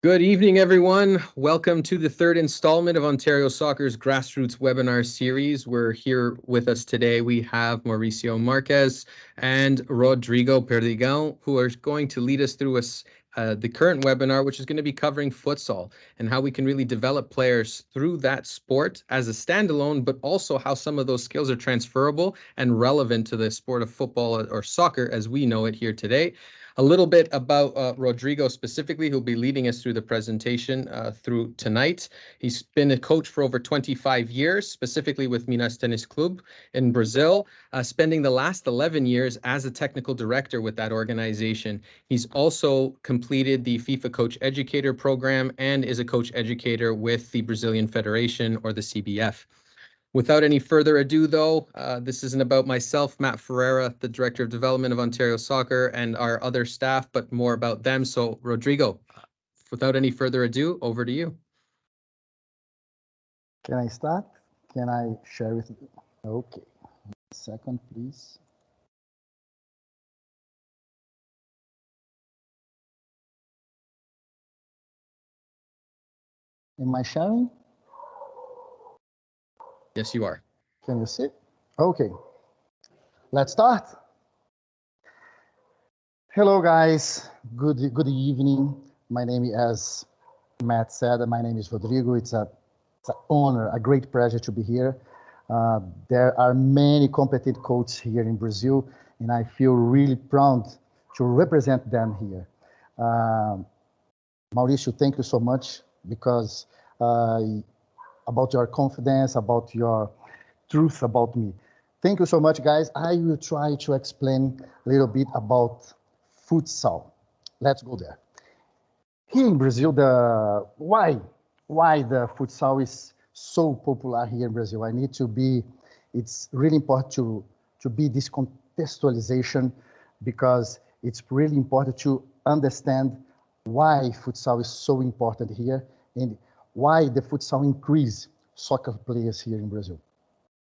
Good evening, everyone. Welcome to the third installment of Ontario Soccer's Grassroots webinar series. We're here with us today. We have Mauricio Marques and Rodrigo Perdigal, who are going to lead us through the current webinar, which is going to be covering futsal and how we can really develop players through that sport as a standalone, but also how some of those skills are transferable and relevant to the sport of football or soccer as we know it here today. A little bit about Rodrigo specifically, who'll be leading us through the presentation through tonight. He's been a coach for over 25 years, specifically with Minas Tennis Club in Brazil, spending the last 11 years as a technical director with that organization. He's also completed the FIFA Coach Educator program and is a coach educator with the Brazilian Federation, or the CBF. Without any further ado, though, this isn't about myself, Matt Ferreira, the Director of Development of Ontario Soccer, and our other staff, but more about them. So, Rodrigo, without any further ado, over to you. Can I start? Can I share with you? Okay. A second, please. Am I sharing? Yes, you are. Can you see? Okay. Let's start. Hello, guys. Good evening. My name is, as Matt said, my name is Rodrigo. It's an honor, a great pleasure to be here. There are many competent coaches here in Brazil, and I feel really proud to represent them here. Mauricio, thank you so much because about your confidence, about your truth about me. Thank you so much, guys. I will try to explain a little bit about futsal. Let's go there. Here in Brazil, why the futsal is so popular here in Brazil? It's really important to be this contextualization because it's really important to understand why futsal is so important here and why the futsal increase soccer players here in Brazil.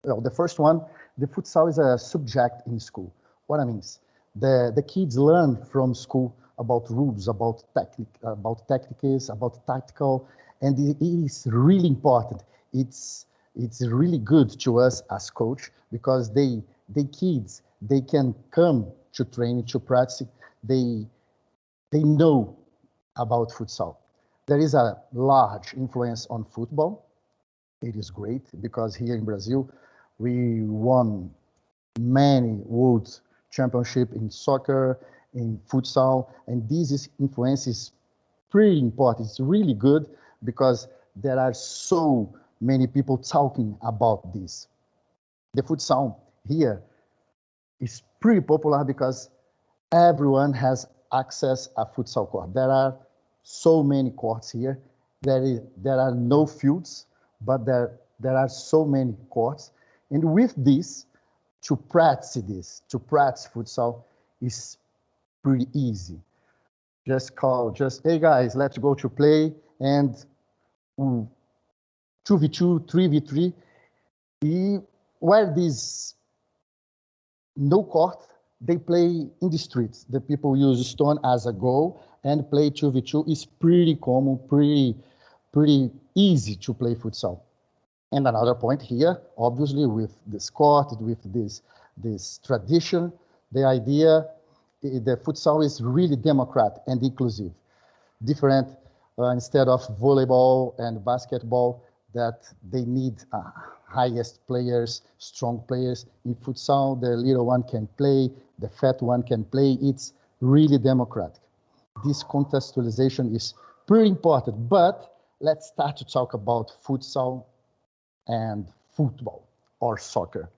Well, the first one, the futsal is a subject in school. What I mean is, the kids learn from school about rules, about tactics, about tactical, and it is really important. It's really good to us as coach because they kids, they can come to training, to practice, they know about futsal. There is a large influence on football. It is great because here in Brazil, we won many world championships in soccer, in futsal, and this influence is pretty important. It's really good because there are so many people talking about this. The futsal here is pretty popular because everyone has access a futsal court. There are so many courts here. There are no fields, but there are so many courts. And with this, to practice futsal is pretty easy. Hey guys, let's go to play, and 2v2, 3v3. Where this no court, they play in the streets. The people use stone as a goal and play 2v2. It's pretty common, pretty easy to play futsal. And another point here, obviously, with this court, with this tradition, the idea, the futsal is really democratic and inclusive. Different, instead of volleyball and basketball, that they need highest players, strong players. In futsal, the little one can play, the fat one can play. It's really democratic. This contextualization is pretty important, but let's start to talk about futsal and football or soccer.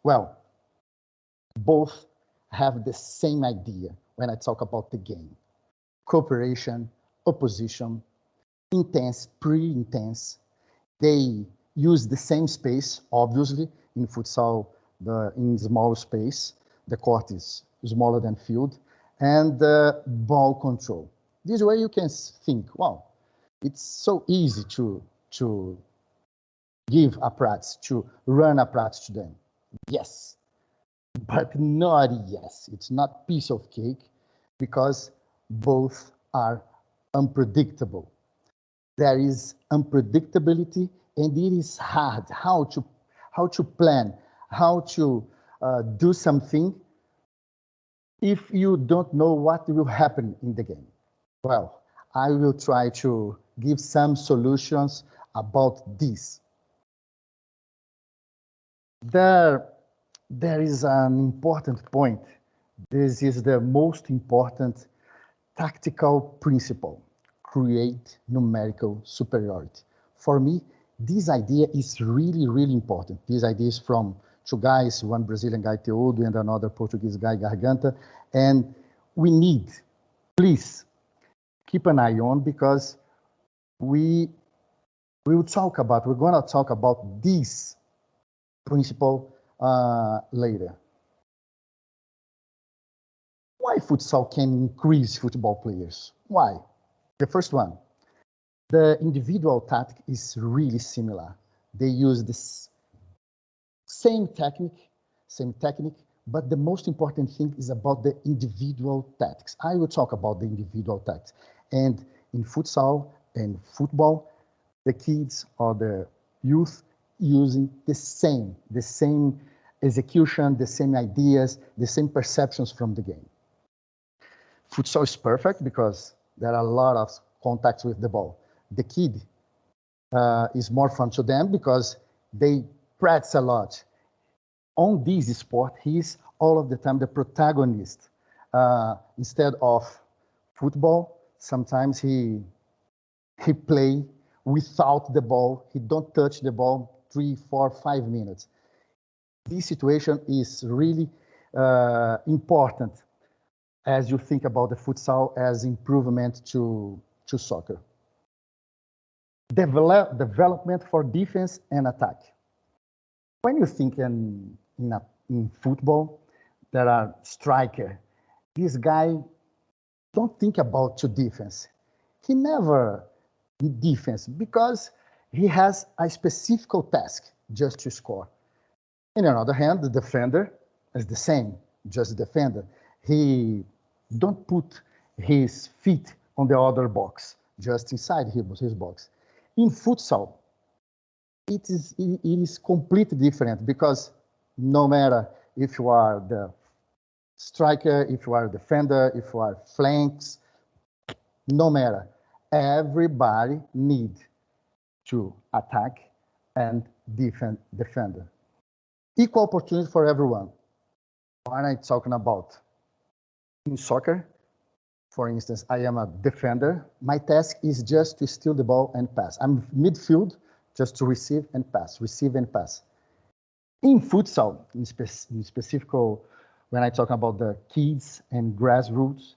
Well, both have the same idea when I talk about the game. Cooperation, opposition, intense, pretty intense. They use the same space, obviously, in futsal, in small space. The court is smaller than field, and ball control. This way you can think, wow, it's so easy to give a practice, to run a practice to them. Yes, but not yes. It's not piece of cake because both are unpredictable. there is unpredictability, and it is hard how to plan, how to do something if you don't know what will happen in the game. Well, I will try to give some solutions about this. There is an important point. This is the most important tactical principle: create numerical superiority. For me, this idea is really, really important. This idea is from two guys, one Brazilian guy, Teodo, and another Portuguese guy, Garganta. And we need, please, keep an eye on, because we're going to talk about this principle later. Why futsal can increase football players? Why? The first one, the individual tactic is really similar. They use this same technique, but the most important thing is about the individual tactics. I will talk about the individual tactics. And in futsal and football, the kids or the youth using the same execution, the same ideas, the same perceptions from the game. Futsal is perfect because there are a lot of contacts with the ball. The kid is more fun to them because they practice a lot. On this sport, he's all of the time the protagonist. Instead of football, sometimes he play without the ball. He don't touch the ball 3, 4, 5 minutes. This situation is really important as you think about the futsal as improvement to soccer. Development for defense and attack. When you think in football, there are striker. This guy don't think about to defense. He never defense because he has a specific task just to score. On the other hand, the defender is the same, just defender. He don't put his feet on the other box, just inside his box. In futsal, it is completely different because no matter if you are the striker, if you are a defender, if you are flanks, no matter, everybody need to attack and defend. Equal opportunity for everyone. What am I talking about? In soccer, for instance, I am a defender. My task is just to steal the ball and pass. I'm midfield, just to receive and pass. In futsal, in specific, when I talk about the kids and grassroots,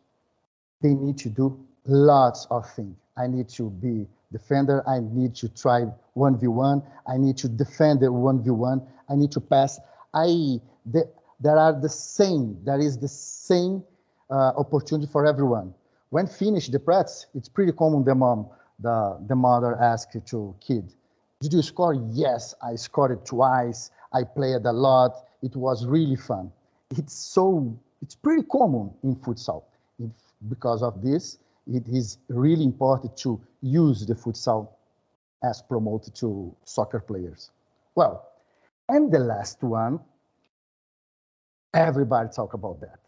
they need to do lots of things. I need to be defender. I need to try 1v1. I need to defend the 1v1. I need to pass. There is the same opportunity for everyone. When finish the practice, it's pretty common the mother asks to kid, did you score? Yes, I scored it twice. I played a lot. It was really fun. It's pretty common in futsal. Because of this, it is really important to use the futsal as promoted to soccer players. Well, and the last one, everybody talk about that.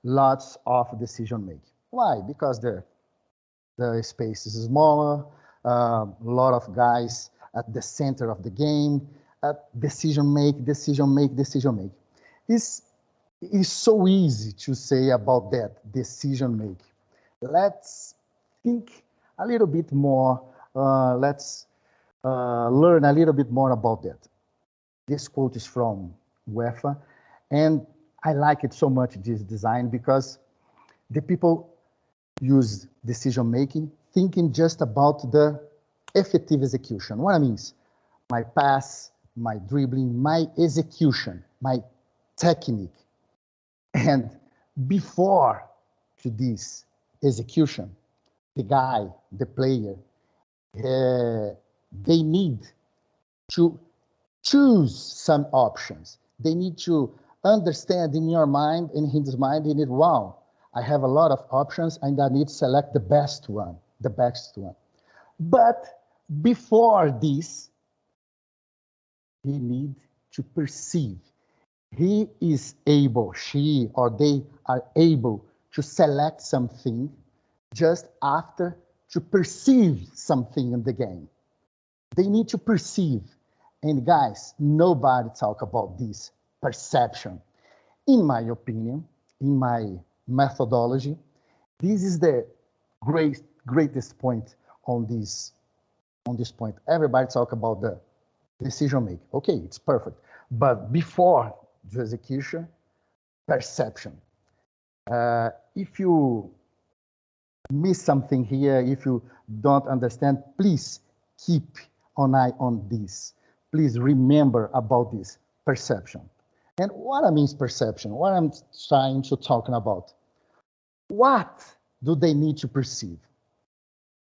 Lots of decision making. Why? Because the space is smaller, a lot of guys at the center of the game, decision make. It's so easy to say about that, decision make. Let's think a little bit more, let's learn a little bit more about that. This quote is from UEFA, and I like it so much, this design, because the people use decision-making thinking just about the effective execution. What I mean is my pass, my dribbling, my execution, my technique. And before to this execution, the guy, the player, they need to choose some options. They need to understand in your mind, in his mind, they need, wow, I have a lot of options and I need to select the best one. But before this, he needs to perceive. He is able, she or they are able to select something just after to perceive something in the game. They need to perceive. And guys, nobody talk about this perception. In my opinion, in my methodology, this is the greatest point on this point. Everybody talk about the decision making. Okay, it's perfect. But before the execution, perception. If you miss something here, if you don't understand, please keep an eye on this. Please remember about this perception. And what I mean perception, what I'm trying to talk about. What do they need to perceive?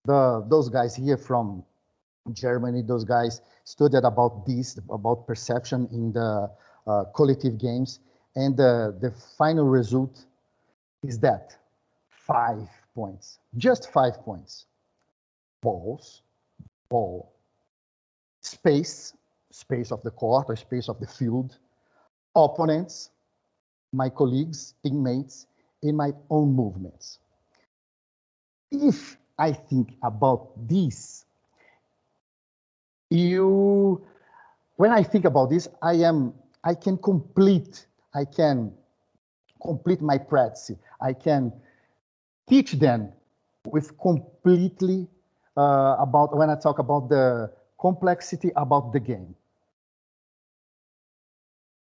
Those guys here from Germany, those guys studied about this, about perception in the collective games. And the final result is that 5 points, just 5 points. Balls, ball, space of the court or space of the field, opponents, my colleagues, teammates, in my own movements. If I think about this, when I think about this, I can complete my practice. I can teach them with completely about when I talk about the complexity about the game.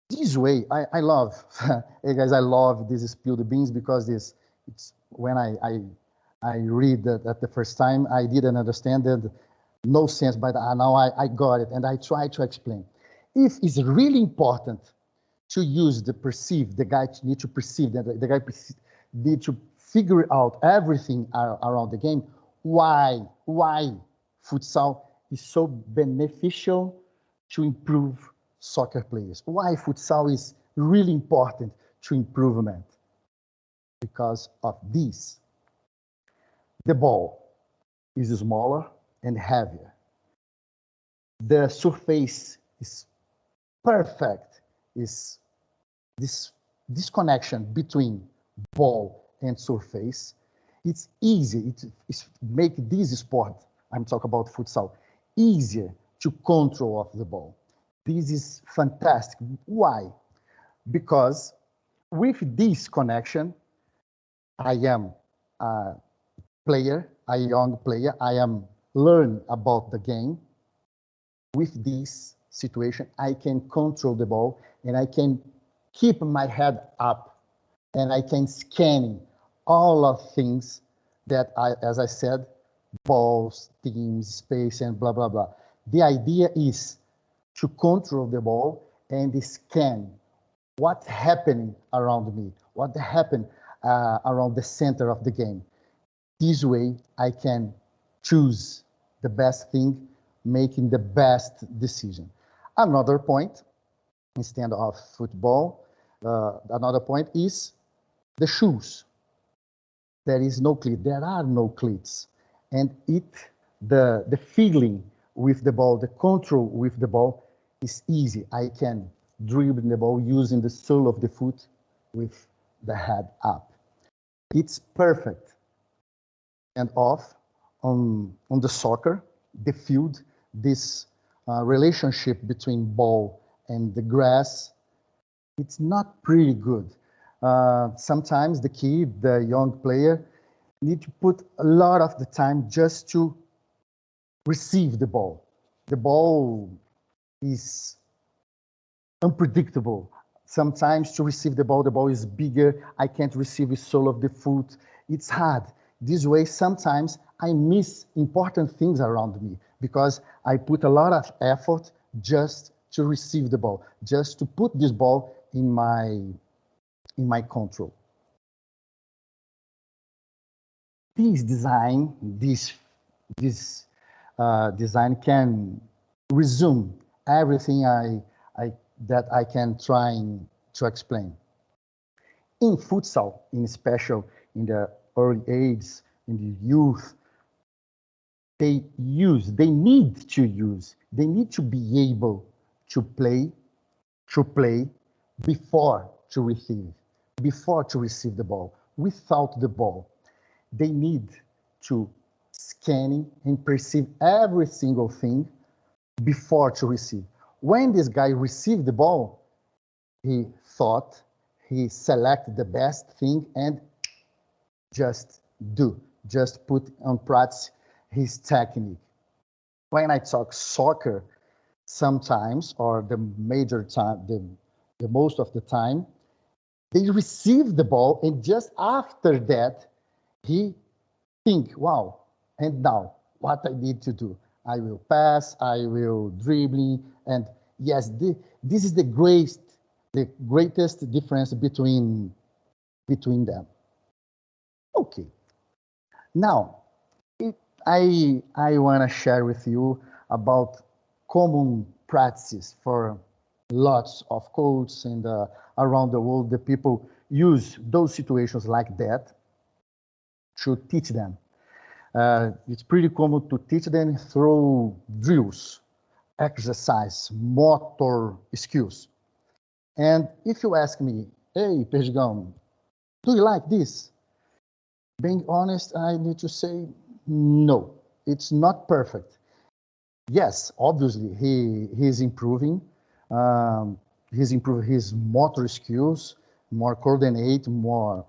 This way, I love, hey guys, I love this spill the beans because it's when I read that at the first time, I didn't understand it, no sense, but now I got it and I try to explain. If it's really important to use the perceive, the guy need to perceive, the guy need to figure out everything around the game, why futsal is so beneficial to improve soccer players. Why futsal is really important to improvement? Because of this. The ball is smaller and heavier. The surface is perfect. Is this connection between ball and surface. It's easy. It's make this sport, I'm talking about futsal, easier to control of the ball. This is fantastic. Why? Because with this connection, I am a player, a young player. I am learn about the game. With this situation, I can control the ball and I can keep my head up and I can scan all of things that as I said, balls, teams, space, and blah, blah, blah. The idea is to control the ball and scan what's happening around me, what happened around the center of the game. This way, I can choose the best thing, making the best decision. Another point, instead of football, another point is the shoes. There is no cleat. There are no cleats, and the feeling with the ball, the control with the ball is easy. I can dribble the ball using the sole of the foot with the head up. It's perfect. And off on the soccer, the field, this relationship between ball and the grass, it's not pretty good. Sometimes the kid, the young player, need to put a lot of the time just to receive the ball. The ball is unpredictable. Sometimes to receive the ball is bigger. I can't receive the sole of the foot. It's hard. This way, sometimes I miss important things around me because I put a lot of effort just to receive the ball, just to put this ball in my control. This design, this design can resume everything that I can try to explain. In futsal, in special in the early age, in the youth, they need to be able to play before to receive the ball, without the ball. They need to scanning and perceive every single thing before to receive. When this guy received the ball, he thought, he selected the best thing and just put on practice his technique. When I talk soccer, sometimes, or the major time, the most of the time, they receive the ball, and just after that, he think, wow, and now what I need to do? I will pass, I will dribbling, and yes, this is the greatest difference between them. Okay, now I want to share with you about common practices for lots of coaches and around the world. The people use those situations like that to teach them. It's pretty common to teach them through drills, exercise, motor skills. And if you ask me, hey, Perdigão, do you like this? Being honest, I need to say no, it's not perfect. Yes, obviously he's improving. He's improving his motor skills, more coordinate, more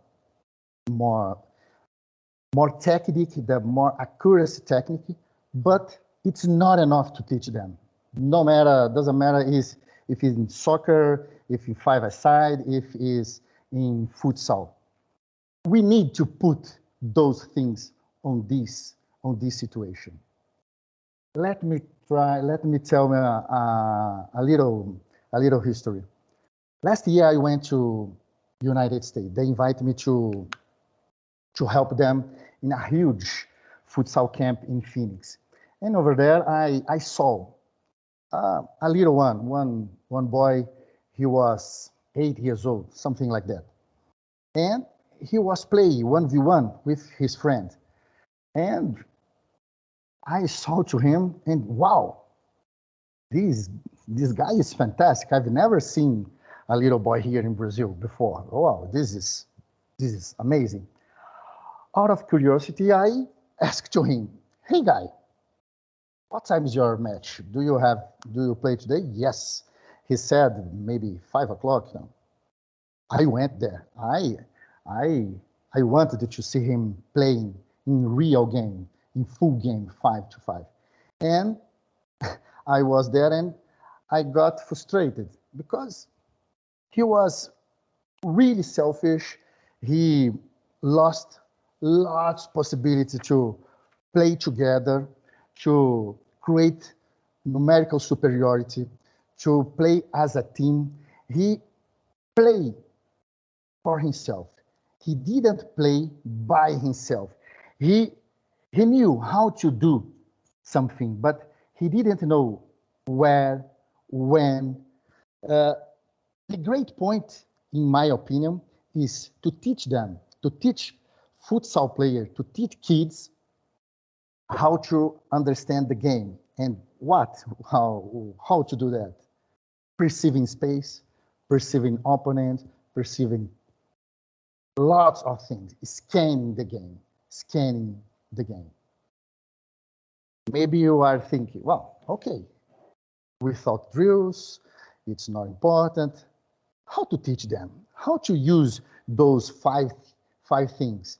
technique, the more accuracy technique, but it's not enough to teach them. No matter, doesn't matter if it's in soccer, if it's five-a-side, if it's in futsal. We need to put those things on this situation. Let me tell a little history. Last year I went to United States. They invited me to help them in a huge futsal camp in Phoenix. And over there I saw a little one boy. He was 8 years old, something like that. And he was playing 1v1 with his friend. And I saw to him, and wow, this guy is fantastic. I've never seen a little boy here in Brazil before. Wow, this is amazing. Out of curiosity, I asked to him, hey guy, what time is your match? Do you play today? Yes. He said maybe 5 o'clock. No. I went there. I wanted to see him playing in real game, in full game, 5-5. And I was there and I got frustrated because he was really selfish. He lost lots possibility to play together, to create numerical superiority, to play as a team. He played for himself. He didn't play by himself. He knew how to do something, but he didn't know where, when. The great point, in my opinion, is to teach them, to teach futsal players, to teach kids how to understand the game and how to do that. Perceiving space, perceiving opponent, perceiving lots of things, scanning the game. Maybe you are thinking, well, okay, without drills, it's not important. How to teach them? How to use those five things?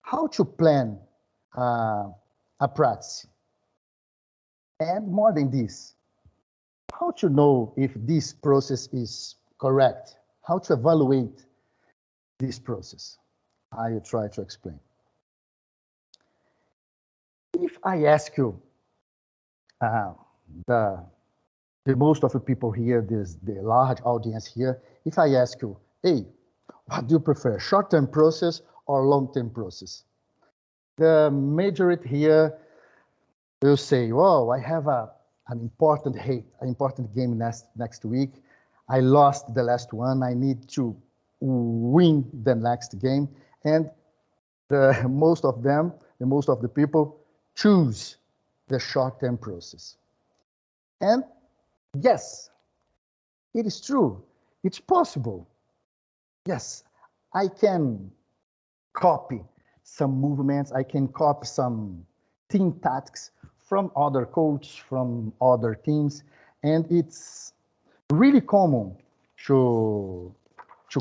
How to plan a practice? And more than this, how to know if this process is correct? How to evaluate this process? I will try to explain. If I ask you, the most of the people here, the large audience here, if I ask you, hey, what do you prefer, short-term process or long-term process? The majority here will say, oh, I have an important game next week. I lost the last one. I need to win the next game. And most of the people choose the short-term process. And yes, it is true. It's possible. Yes, I can copy some movements. I can copy some team tactics from other coaches, from other teams. And it's really common to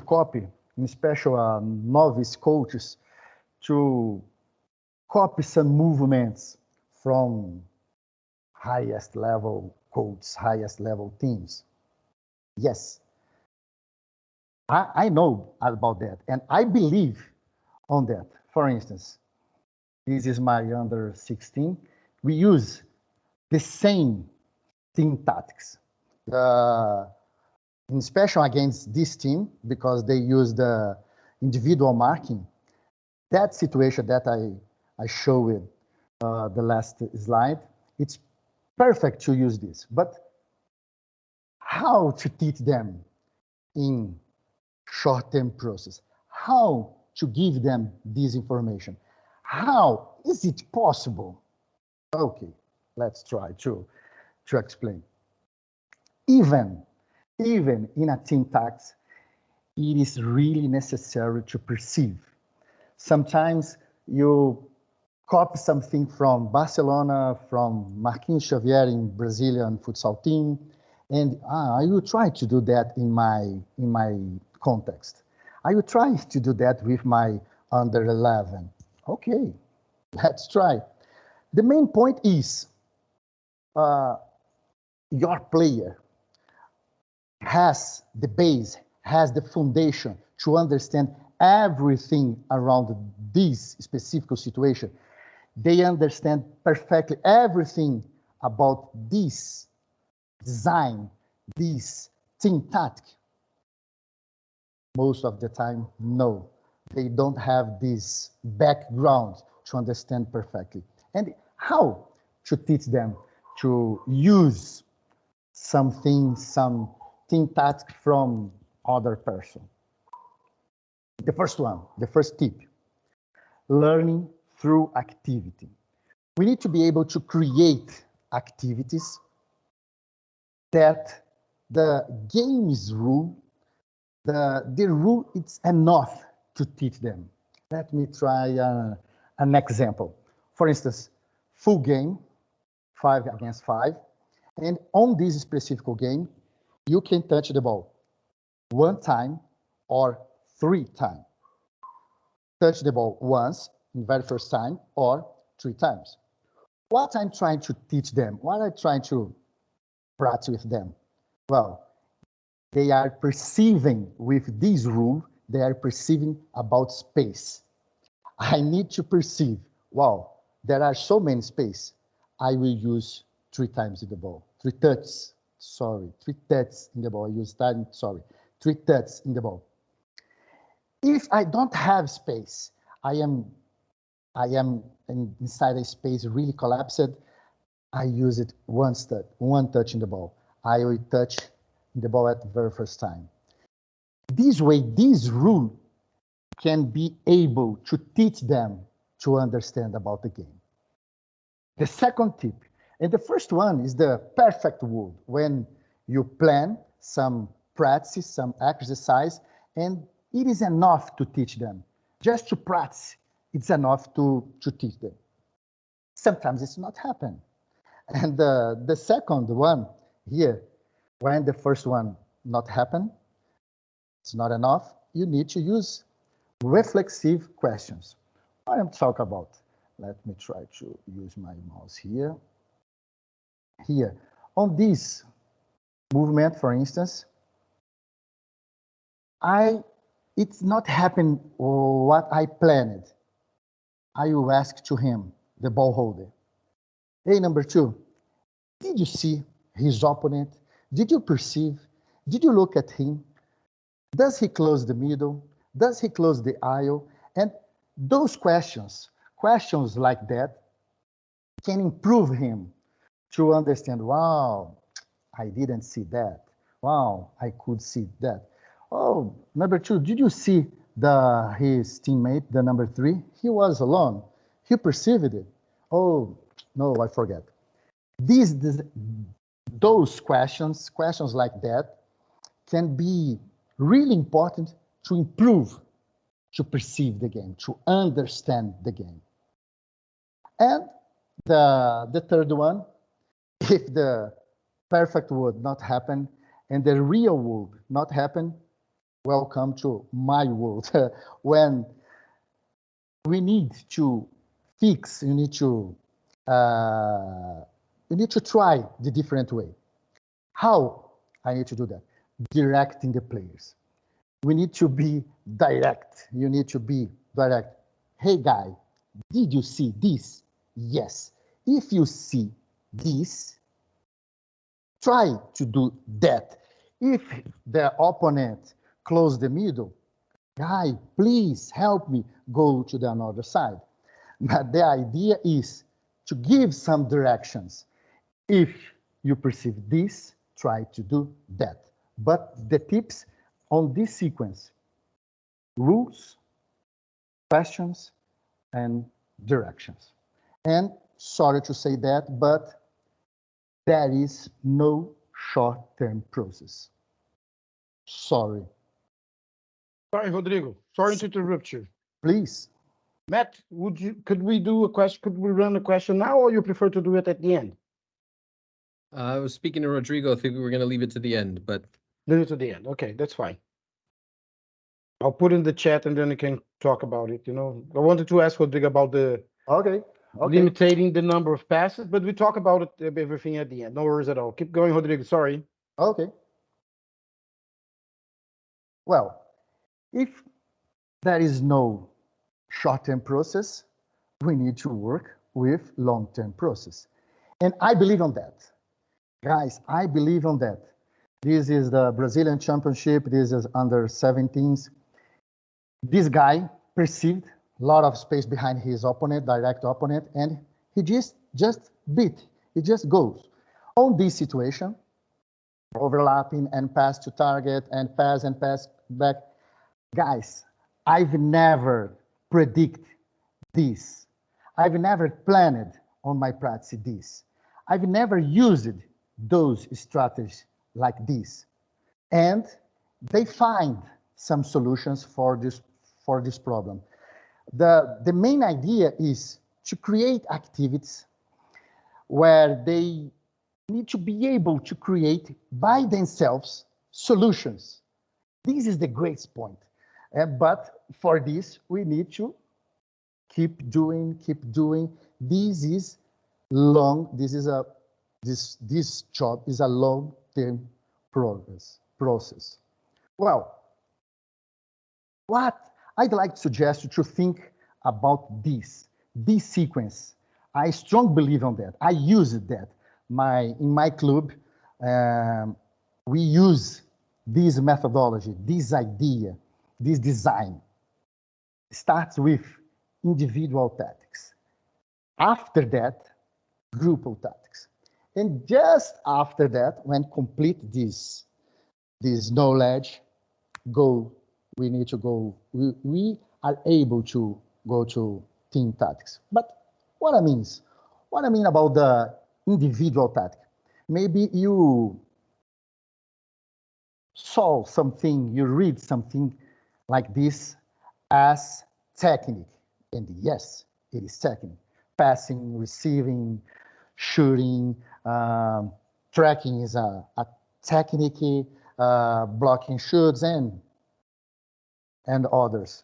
copy, in special novice coaches, to copy some movements from highest level coaches, highest level teams. Yes, I know about that, and I believe on that. For instance, this is my under 16. We use the same team tactics. In special against this team, because they use the individual marking, that situation that I showed the last slide, it's perfect to use this. But how to teach them in short-term process? How to give them this information? How is it possible? Okay, let's try to explain. Even in a team tactics, it is really necessary to perceive. Sometimes you copy something from Barcelona, from Marques Xavier in Brazilian futsal team, and I will try to do that in my context. I will try to do that with my under 11. Okay, let's try. The main point is your player has the base, has the foundation to understand everything around this specific situation. They understand perfectly everything about this design, this team tactic. Most of the time, no. They don't have this background to understand perfectly. And how to teach them to use something, some team task from other person? The first one, the first tip, learning through activity. We need to be able to create activities that the game's rule, the rule is enough to teach them. Let me try an example. For instance, full game, 5 against 5. And on this specific game, you can touch the ball 1 time or 3 times. Touch the ball once, in the very first time, or 3 times. What I'm trying to teach them, what I'm trying to practice with them? Well, they are perceiving with this rule, they are perceiving about space. I need to perceive, wow, there are so many space. I will use 3 times in the ball, 3 touches, sorry, 3 touches in the ball. I use time, sorry, 3 touches in the ball. If I don't have space, I am inside a space really collapsed, I use it one touch in the ball. I will touch the ball at the very first time. This way, this rule can be able to teach them to understand about the game. The second tip, and the first one is the perfect rule, when you plan some practice, some exercise, and it is enough to teach them. Just to practice, it's enough to teach them. Sometimes it's not happen. And the second one here, when the first one not happen, it's not enough, you need to use reflexive questions. What I'm talking about? Let me try to use my mouse here. Here, on this movement, for instance, it's not happened what I planned. I will ask to him, the ball holder. Hey, number 2, did you see his opponent? Did you perceive? Did you look at him? Does he close the middle? Does he close the aisle? And those questions like that, can improve him to understand, wow, I didn't see that. Wow, I could see that. Oh, number 2, did you see his teammate, the number 3? He was alone. He perceived it. Oh, no, I forget. Those questions like that, can be really important to improve, to perceive the game, to understand the game. And the third one, if the perfect would not happen and the real would not happen, welcome to my world. When we need to fix, you need to try the different way. How I need to do that? Directing the players. We need to be direct. You need to be direct. Hey, guy, did you see this? Yes. If you see this, try to do that. If the opponent close the middle, guy, please help me go to the another side. But the idea is to give some directions. If you perceive this, try to do that. But the tips on this sequence: rules, questions, and directions. And sorry to say that, but there is no short-term process. Sorry. Sorry, Rodrigo. Sorry to interrupt you. Please. Matt, could we do a question? Could we run a question now, or you prefer to do it at the end? I was speaking to Rodrigo. I think we were going to leave it to the end, but Leave it to the end. Okay, that's fine. I'll put in the chat and then we can talk about it. I wanted to ask Rodrigo about the limiting the number of passes, but we talk about it, everything at the end. No worries at all. Keep going, Rodrigo. Sorry. Okay. Well, if there is no short-term process, we need to work with long-term process. And I believe on that. Guys, I believe on that. This is the Brazilian Championship. This is under 17s. This guy perceived a lot of space behind his opponent, direct opponent, and he just beat. He just goes. On this situation, overlapping and pass to target and pass back. Guys, I've never predicted this. I've never planned on my practice this. I've never used those strategies like this. And they find some solutions for this problem. The main idea is to create activities where they need to be able to create by themselves solutions. This is the great point. But for this, we need to keep doing. This is long. This job is a long-term process. Well, what I'd like to suggest you to think about this sequence. I strongly believe on that. I use that. In my club, we use this methodology, this idea, this design. It starts with individual tactics. After that, groupal tactics. And just after that, when complete this knowledge, we need to go, we are able to go to team tactics. But what I mean about the individual tactic, maybe you saw something, you read something like this as technique. And yes, it is technique. Passing, receiving, shooting, tracking is a technique, blocking shoots and others.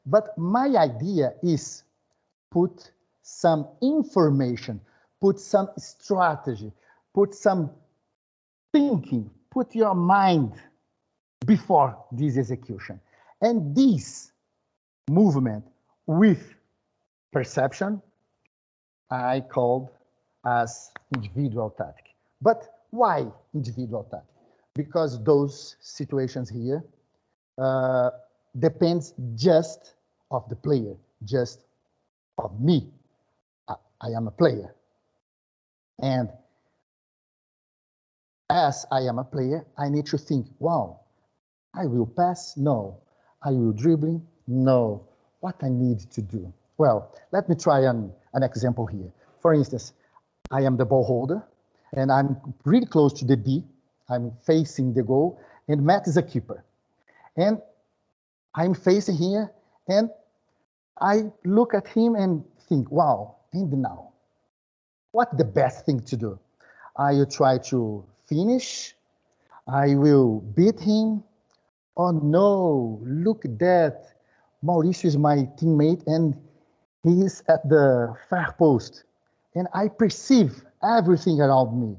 But my idea is put some information, put some strategy, put some thinking, put your mind before this execution. And this movement with perception, I called as individual tactic. But why individual tactic? Because those situations here depends just of the player, just of me. I am a player. And as I am a player, I need to think, wow, I will pass? No. I will dribbling? No. What I need to do? Well, let me try an example here. For instance, I am the ball holder, and I'm really close to the D. I'm facing the goal, and Matt is a keeper. And I'm facing here, and I look at him and think, wow, and now? What's the best thing to do? I will try to finish. I will beat him. Oh no, look at that. Mauricio is my teammate and he is at the far post. And I perceive everything around me.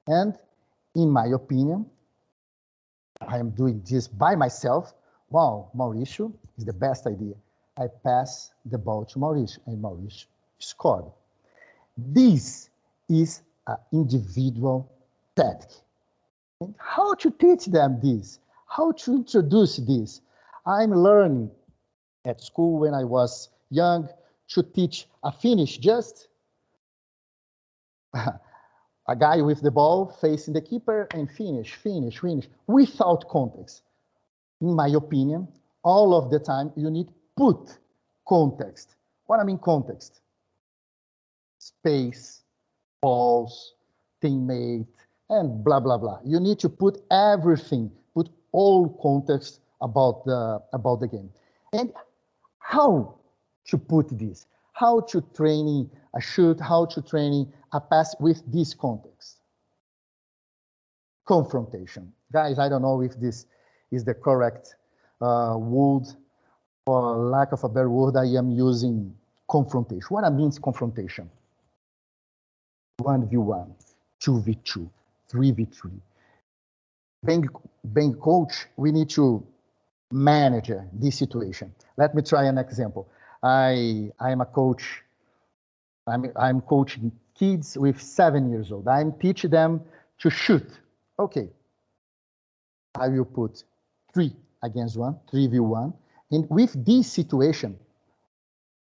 And in my opinion, I am doing this by myself. Wow, Mauricio is the best idea. I pass the ball to Mauricio and Mauricio scored. This is an individual tactic. And how to teach them this? How to introduce this? I'm learning at school when I was young to teach a finish, just a guy with the ball facing the keeper and finish, without context. In my opinion, all of the time you need put context. What I mean context? Space, balls, teammate, and blah, blah, blah. You need to put everything, put all context about the game. And how to put this? How to training a shoot, how to training a pass with this context? Confrontation. Guys, I don't know if this is the correct word. For lack of a better word, I am using confrontation. What I mean is confrontation? 1v1, 2v2, 3v3. Being coach, we need to manage this situation. Let me try an example. I am a coach. I'm coaching kids with 7 years old. I'm teaching them to shoot. Okay. I will put 3 against 1, 3v1. And with this situation,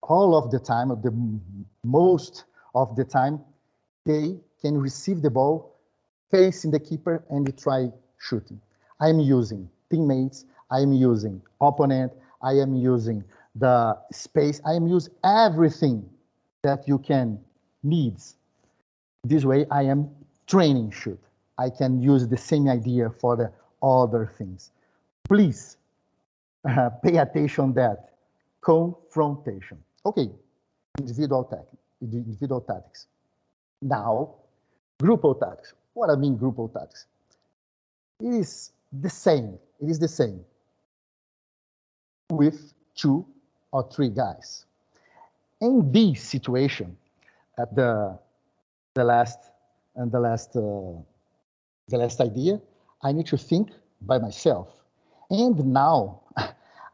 all of the time, or the most of the time, they can receive the ball, facing the keeper, and try shooting. I'm using teammates, I'm using opponent, I am using the space, I am using everything that you can need. This way, I am training shoot. I can use the same idea for the other things. Please pay attention that confrontation. Okay, individual tactics. Now, group tactics. What I mean group tactics? It is the same. It is the same with 2 or 3 guys. In this situation, at the last idea, I need to think by myself. And now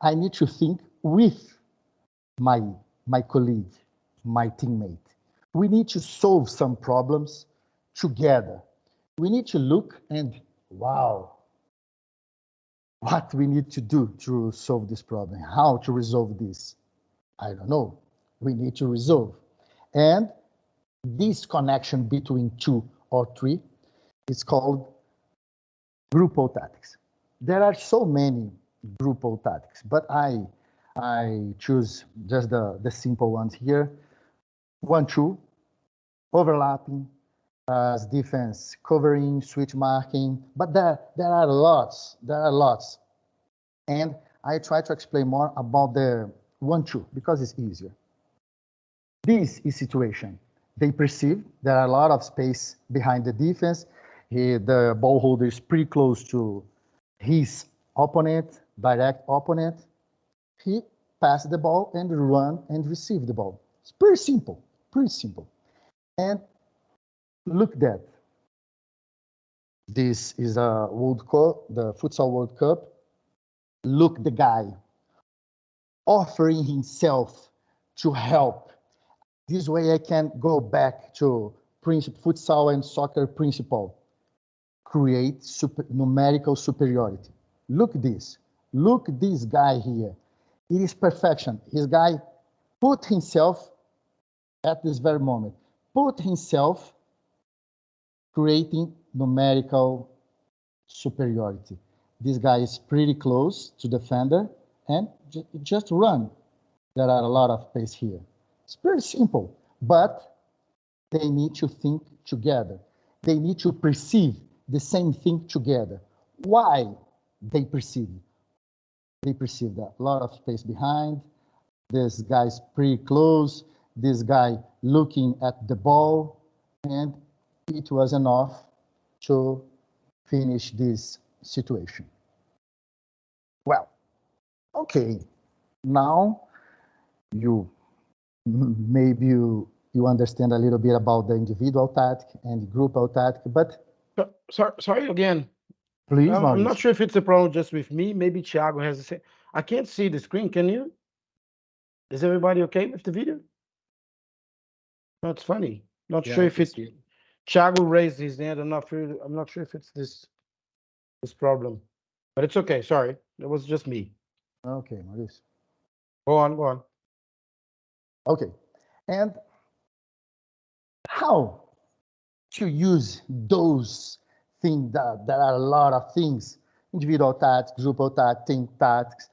I need to think with my colleague, my teammate. We need to solve some problems together. We need to look and, wow, what we need to do to solve this problem, how to resolve this. I don't know. We need to resolve. And this connection between 2 or 3 is called group tactics. There are so many group tactics, but I choose just the simple ones here. 1-2, overlapping, defense, covering, switch marking, but there are lots. And I try to explain more about the 1-2 because it's easier. This is situation. They perceive there are a lot of space behind the defense. The ball holder is pretty close to his opponent, direct opponent. He passed the ball and run and receive the ball. It's pretty simple. And look that. This is a World Cup, the Futsal World Cup. Look the guy offering himself to help. This way I can go back to futsal and soccer principle. Create numerical superiority. Look this. Look this guy here. It is perfection. This guy put himself at this very moment. Put himself creating numerical superiority. This guy is pretty close to defender and just run. There are a lot of space here. It's pretty simple, but they need to think together. They need to perceive the same thing together. Why they perceive? They perceive that a lot of space behind, this guy's pretty close, this guy looking at the ball, and it was enough to finish this situation. Well, okay, now maybe you understand a little bit about the individual tactic and group tactic, but sorry again. Please, I'm not sure if it's a problem just with me. Maybe Thiago has the same. I can't see the screen. Can you? Is everybody okay with the video? That's funny. Not sure if it's Thiago raised his hand. I'm not sure if it's this problem, but it's okay. Sorry, it was just me. Okay, Mauricio. Go on. Okay, and how to use those things that there are a lot of things: individual tactics, group tactics, team tactics,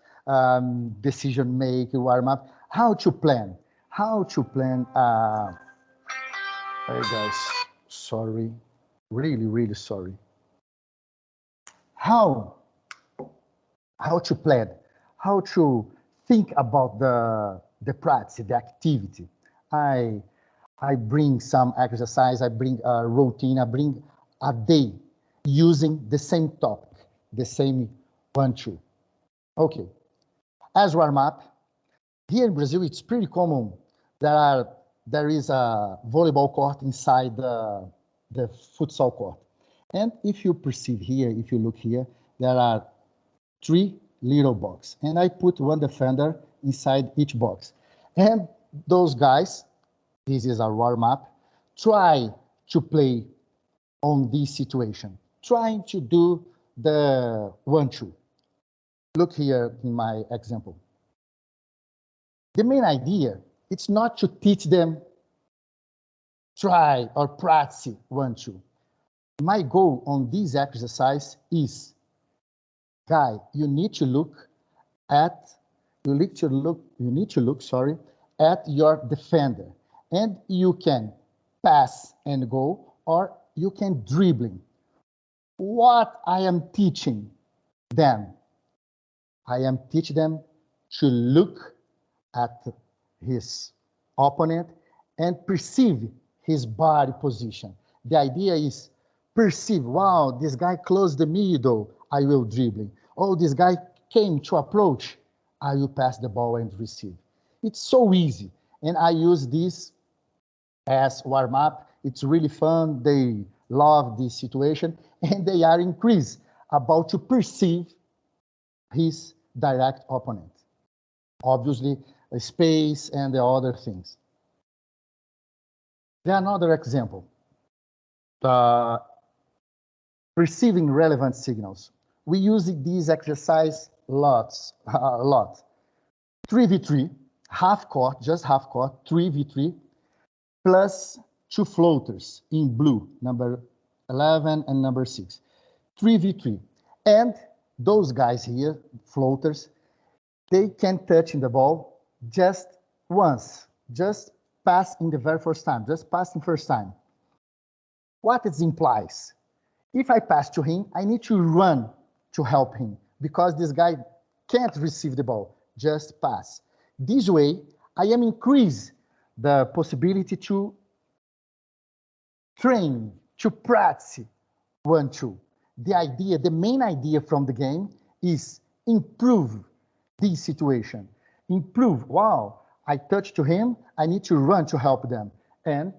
decision making, warm up. How to plan? How to plan? Hey guys, sorry, really sorry. How to plan? How to think about the practice, the activity? I bring some exercise, I bring a routine, I bring a day using the same topic, the same 1, 2. Okay, as warm up, here in Brazil, it's pretty common. There is a volleyball court inside the futsal court. And if you perceive here, if you look here, there are 3 little boxes. And I put 1 defender inside each box. And those guys, this is a warm-up, try to play on this situation, trying to do the 1, 2. Look here in my example. The main idea, it's not to teach them try or practice 1, 2. My goal on this exercise is, guy, you need to look at your defender, and you can pass and go, or you can dribbling. What I am teaching them? I am teaching them to look at his opponent and perceive his body position. The idea is perceive, wow, this guy closed the middle, I will dribbling. Oh, this guy came to approach, I will pass the ball and receive. It's so easy. And I use this as warm-up. It's really fun. They love this situation, and they are increased about to perceive his direct opponent. Obviously, space and the other things. Then another example, perceiving relevant signals. We use this exercise a lot. 3v3, half court, just half court, 3v3, plus 2 floaters in blue, number 11 and number 6. 3v3. And those guys here, floaters, they can touch in the ball just once, just pass in the very first time, just pass in first time. What it implies? If I pass to him, I need to run to help him because this guy can't receive the ball, just pass. This way, I am increase the possibility to train, to practice 1, 2. The idea, the main idea from the game is improve this situation. Improve, wow, I touch to him, I need to run to help them. And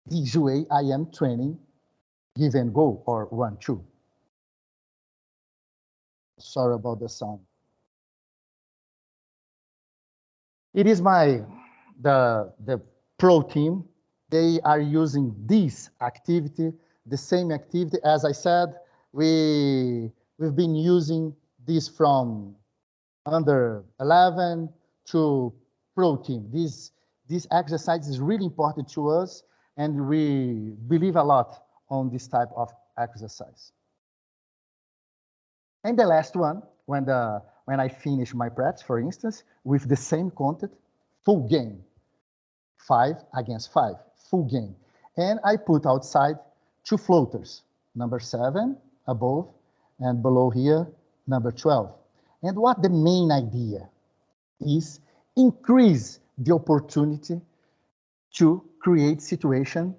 this way I am training give and go or 1, 2. Sorry about the sound. It is the pro team. They are using this activity, the same activity. As I said, we've been using this from under 11 to pro team. This exercise is really important to us, and we believe a lot on this type of exercise. And the last one, when I finish my practice, for instance, with the same content, full game, 5 against 5, full game. And I put outside 2 floaters, number 7 above, and below here, number 12. And what the main idea is, increase the opportunity to create situation,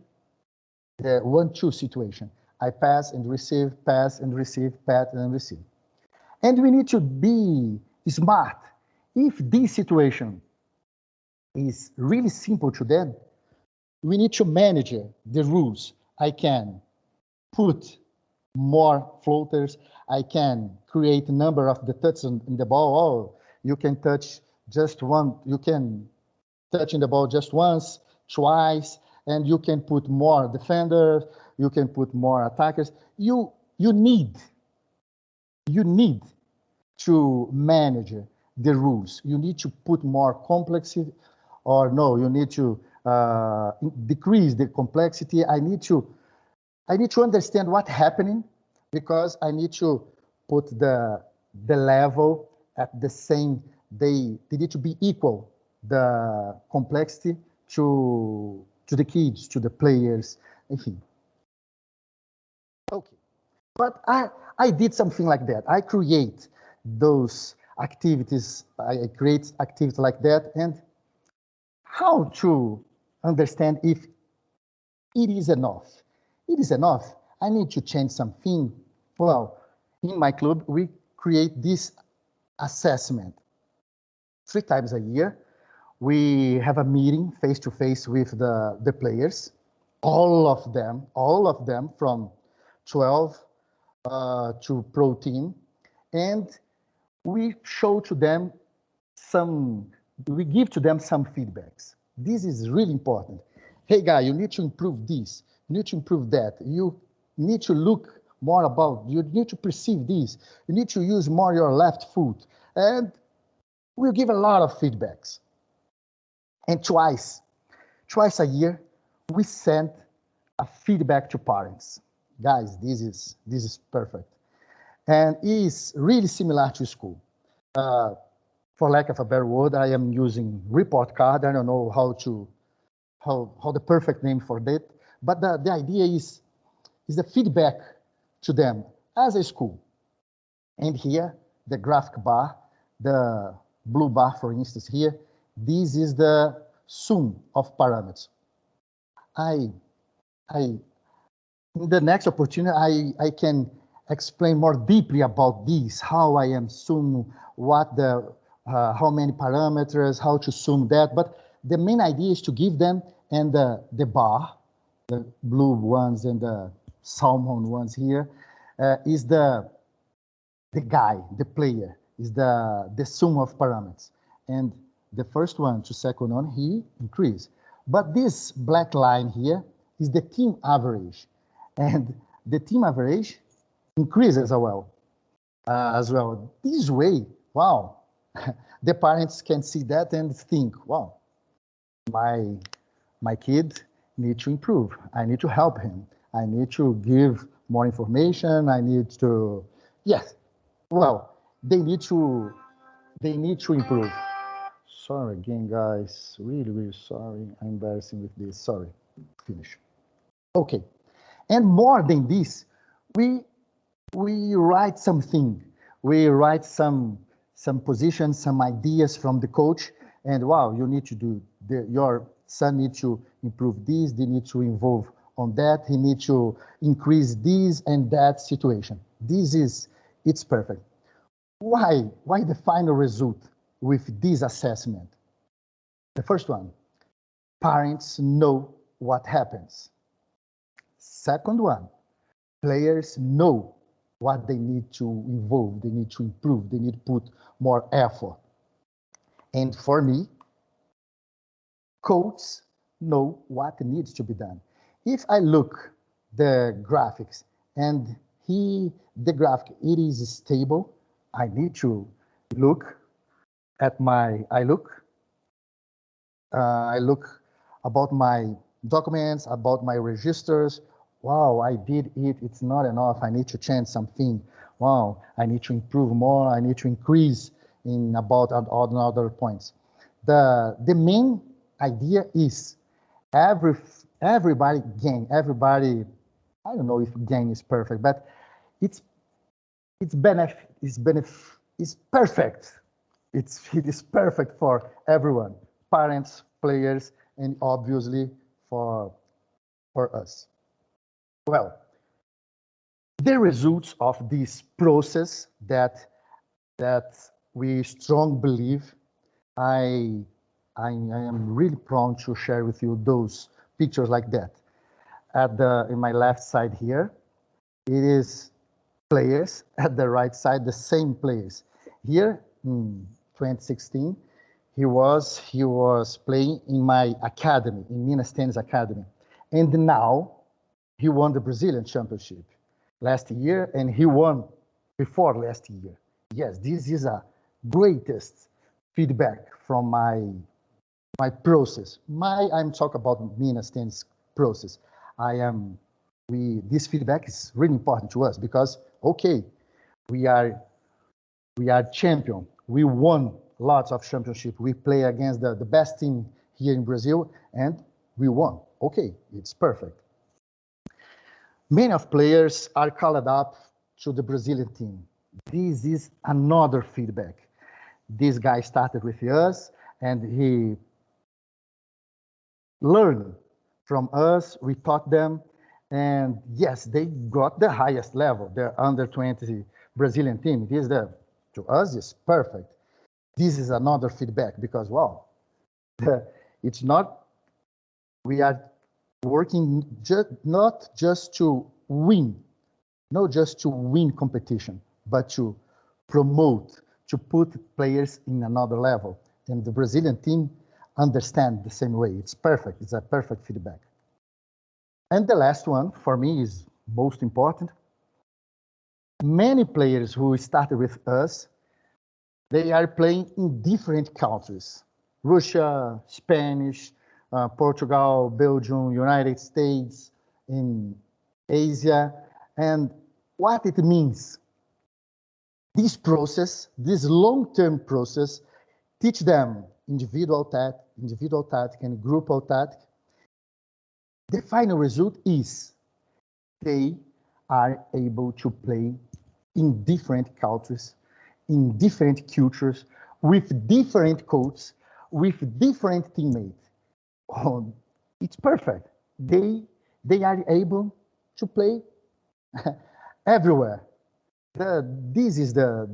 the 1-2 situation. I pass and receive, pass and receive, pass and receive. And we need to be smart. If this situation is really simple to them, we need to manage the rules. I can put more floaters. I can create a number of the touches in the ball. Oh, you can touch just one. You can touch in the ball just once, twice, and you can put more defenders. You can put more attackers. You need to manage the rules. You need to put more complexity, or no, you need to decrease the complexity. I need to understand what's happening, because I need to put the level at the same. They need to be equal, the complexity to the kids, to the players, anything. Okay, but I did something like that. I create those activities. I create activities like that, and how to understand if it is enough. It is enough. I need to change something. Well, in my club, we create this assessment 3 times a year. We have a meeting face-to-face with the players, all of them from 12 to pro team, and we show to them we give to them some feedbacks. This is really important. Hey, guy, you need to improve this. You need to improve that. You need to look more about, you need to perceive this. You need to use more your left foot. And we'll give a lot of feedbacks. And twice a year, we send a feedback to parents. Guys, this is perfect. And it is really similar to school. For lack of a better word, I am using report card. I don't know how the perfect name for that, but the idea is the feedback to them as a school. And here, the graphic bar, the blue bar, for instance, here, this is the sum of parameters. In the next opportunity, I can explain more deeply about this, how I am sum, how many parameters, how to sum that. But the main idea is to give them, and the bar, the blue ones and the salmon ones here, is the guy, the player, is the sum of parameters. And the first one to second one, he increase. But this black line here is the team average. And the team average increases as well. This way, wow, the parents can see that and think, wow, my kid needs to improve. I need to help him. I need to give more information. I need to, yes, well, they need to improve. Sorry again, guys, really sorry. I'm embarrassing with this, sorry, finish. Okay, and more than this, we write something. We write some positions, some ideas from the coach, and wow, you need to do, your son needs to improve this, they need to involve on that, he needs to increase this and that situation. It's perfect. Why the final result with this assessment? The first one, parents know what happens. Second one, players know what they need to evolve, they need to improve, they need to put more effort. And for me, coaches know what needs to be done. If I look the graphics and the graphic, it is stable, I need to look at I look about my documents, about my registers. Wow, I did it, it's not enough, I need to change something. Wow, I need to improve more, I need to increase in about other points. The main idea is every everybody gain, everybody, I don't know if gain is perfect, but it's perfect. It is perfect for everyone, parents, players, and obviously for us. Well, the results of this process that we strongly believe, I am really proud to share with you those pictures like that. In my left side here, it is players. At the right side, the same players. Here in 2016, he was playing in my academy, in Minas Tennis Academy, and now he won the Brazilian Championship last year, and he won before last year. Yes, this is a greatest feedback from my process. I'm talking about Minas Tennis process. This feedback is really important to us because, okay, we are champion. We won lots of championship. We play against the best team here in Brazil, and we won. Okay, it's perfect. Many of players are called up to the Brazilian team. This is another feedback. This guy started with us, and he learned from us. We taught them, and yes, they got the highest level. The under 20 Brazilian team. To us, is perfect. This is another feedback because, wow, it's not, we are working not just to win, not just to win competition, but to promote, to put players in another level. And the Brazilian team understand the same way. It's perfect. It's a perfect feedback. And the last one for me is most important. Many players who started with us, they are playing in different countries. Russia, Spanish, Portugal, Belgium, United States, in Asia. And what it means, this process, this long-term process, teach them individual tactic and group tactic. The final result is they are able to play in different countries, in different cultures, with different coaches, with different teammates. Oh, it's perfect. They are able to play everywhere. This is the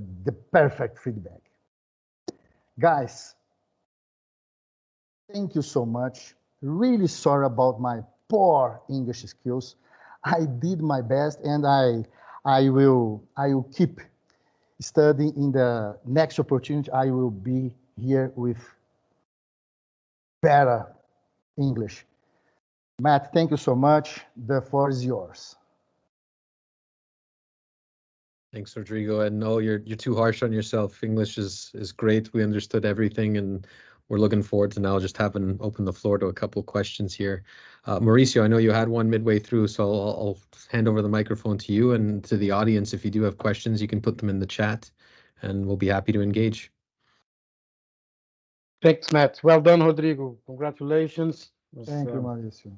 perfect feedback. Guys, thank you so much. Really sorry about my poor English skills. I did my best, and I will keep studying. In the next opportunity, I will be here with better English. Matt, thank you so much. The floor is yours. Thanks, Rodrigo. And no, you're too harsh on yourself. English is great. We understood everything, and we're looking forward to now just having open the floor to a couple of questions here. Mauricio, I know you had one midway through, so I'll hand over the microphone to you and to the audience. If you do have questions, you can put them in the chat, and we'll be happy to engage. Thanks, Matt. Well done, Rodrigo. Congratulations. Thank you, Mauricio.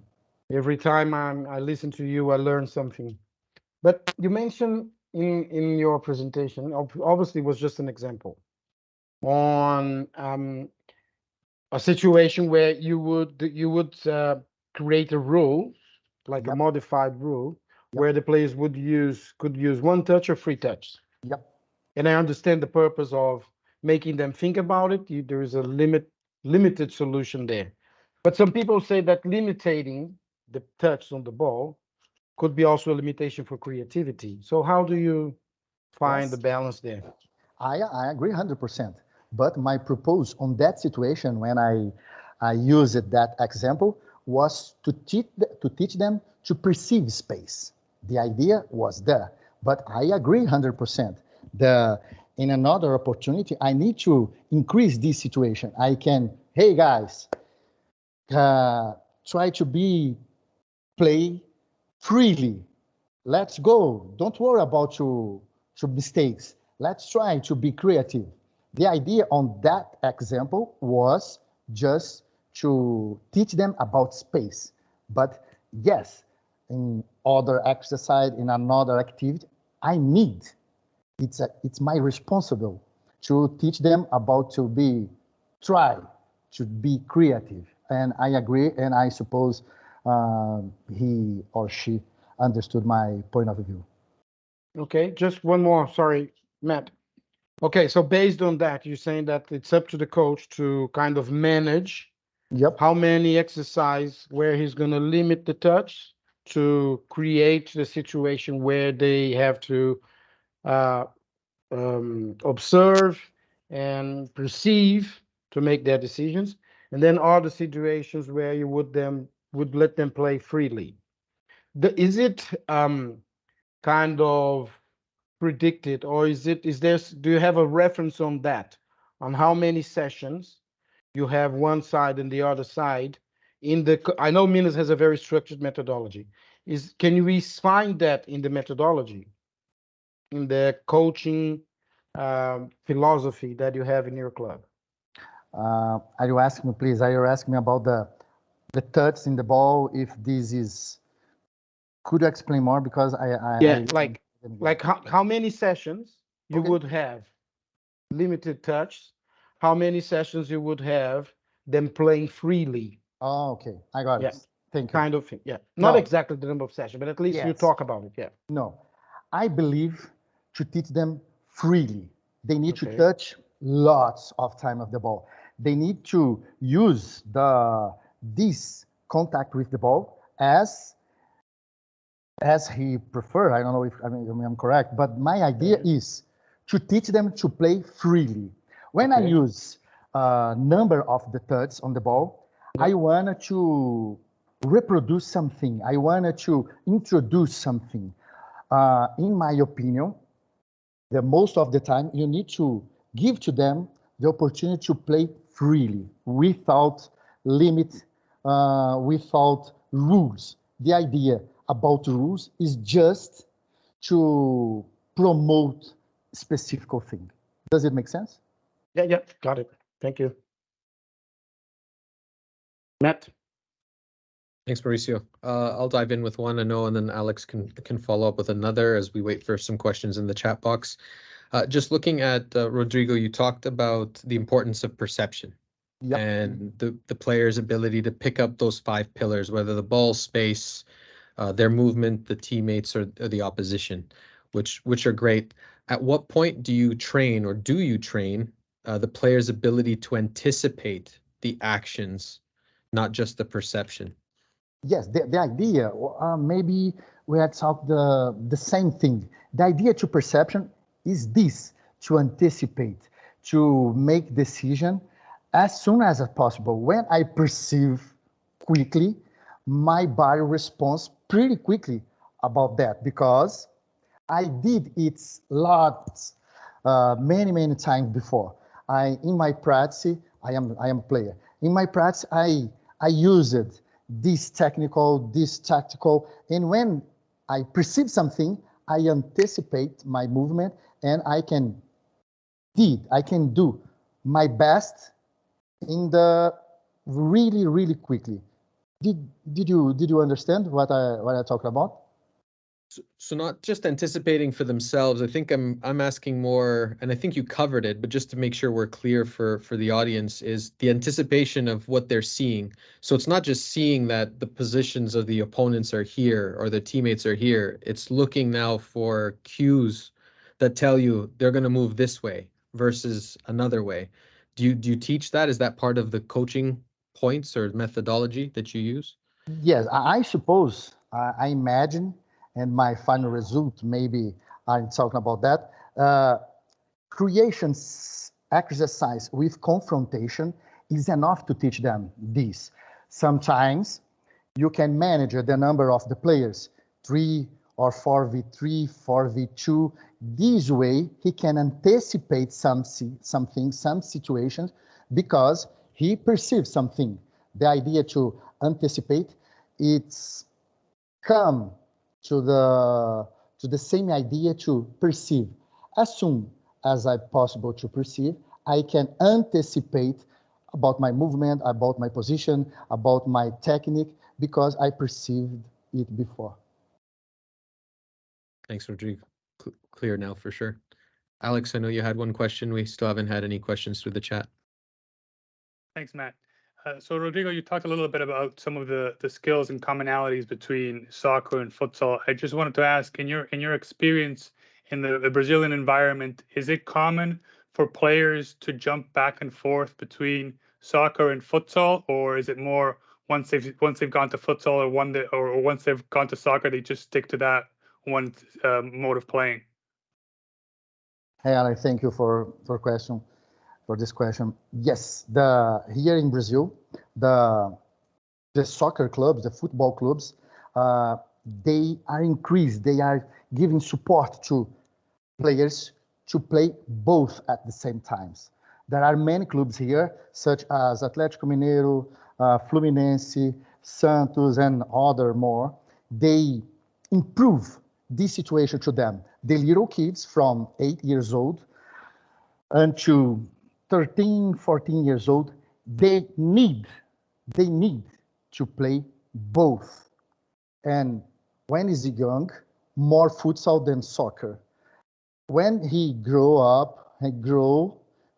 Every time I listen to you, I learn something. But you mentioned in your presentation, obviously was just an example, on a situation where you would create a rule, like a modified rule, where the players could use one touch or free touch. Yep. And I understand the purpose of making them think about it. There is a limited solution there. But some people say that limiting the touch on the ball could be also a limitation for creativity. So how do you find the balance there? I agree 100%. But my propose on that situation, when I used that example, was to teach them to perceive space. The idea was there. But I agree 100%. In another opportunity, I need to increase this situation. I can, hey guys, try to play freely. Let's go. Don't worry about your mistakes. Let's try to be creative. The idea on that example was just to teach them about space. But yes, in other exercise, in another activity, I need, it's my responsible to teach them about to try to be creative. And I agree, and I suppose he or she understood my point of view. Okay, just one more. Sorry, Matt. Okay, so based on that, you're saying that it's up to the coach to kind of manage Yep. how many exercise where he's going to limit the touch to create the situation where they have to uh, observe and perceive to make their decisions, and then are the situations where you would let them play freely. Is it kind of predicted, or do you have a reference on that, on how many sessions you have one side and the other side I know Minas has a very structured methodology. Can we find that in the methodology, in the coaching philosophy that you have in your club? Are you asking me, please? Are you asking me about the touch in the ball? If this is, could you explain more? Because Yeah, like how many sessions you would have limited touch, how many sessions you would have them playing freely. Oh, okay, I got it. Thank you. Kind of thing, yeah. Not exactly the number of sessions, but at least you talk about it, yeah. No, I believe to teach them freely. They need to touch lots of time of the ball. They need to use this contact with the ball as he prefer. I don't know if I'm correct, but my idea is to teach them to play freely. When I use number of the touches on the ball, I wanted to reproduce something. I wanted to introduce something. In my opinion, the most of the time you need to give to them the opportunity to play freely, without limit, without rules. The idea about rules is just to promote specific thing. Does it make sense? Yeah, got it. Thank you. Matt? Thanks, Mauricio. I'll dive in with one, I know, and then Alex can follow up with another as we wait for some questions in the chat box. Just looking at Rodrigo, you talked about the importance of perception and the player's ability to pick up those 5 pillars, whether the ball, space, their movement, the teammates, or the opposition, which are great. At what point do you train the player's ability to anticipate the actions, not just the perception? Yes, the idea, maybe we had talked the same thing. The idea to perception is this, to anticipate, to make decision as soon as possible. When I perceive quickly, my body responds pretty quickly about that, because I did it lots, many times before. In my practice, I am a player. In my practice, I used this technical, this tactical, and when I perceive something, I anticipate my movement, and I can do my best in the really quickly. Did you understand what I talked about? So not just anticipating for themselves. I think I'm asking more, and I think you covered it, but just to make sure we're clear for the audience, is the anticipation of what they're seeing. So it's not just seeing that the positions of the opponents are here or the teammates are here. It's looking now for cues that tell you they're going to move this way versus another way. Do you teach that? Is that part of the coaching points or methodology that you use? Yes, I suppose, I imagine, and my final result, maybe I'm talking about that. Creation exercise with confrontation is enough to teach them this. Sometimes you can manage the number of the players, 3 or 4v3, 4v2. This way, he can anticipate something, some situations, because he perceives something. The idea to anticipate, it's come to the same idea to perceive. As soon as I possible to perceive, I can anticipate about my movement, about my position, about my technique. because I perceived it before. Thanks, Rodrigo. Clear now for sure. Alex, I know you had one question. We still haven't had any questions through the chat. Thanks, Matt. So Rodrigo, you talked a little bit about some of the skills and commonalities between soccer and futsal. I just wanted to ask, in your experience in the Brazilian environment, is it common for players to jump back and forth between soccer and futsal, or is it more once they've gone to futsal or once they've gone to soccer, they just stick to that one mode of playing? Hey, Alex, thank you for this question. Yes, here in Brazil, the soccer clubs, the football clubs, they are increased. They are giving support to players to play both at the same times. There are many clubs here, such as Atlético Mineiro, Fluminense, Santos, and other more. They improve this situation to them. The little kids from 8 years old until 13, 14 years old, they need to play both. And when he's young, more futsal than soccer. When he grow up,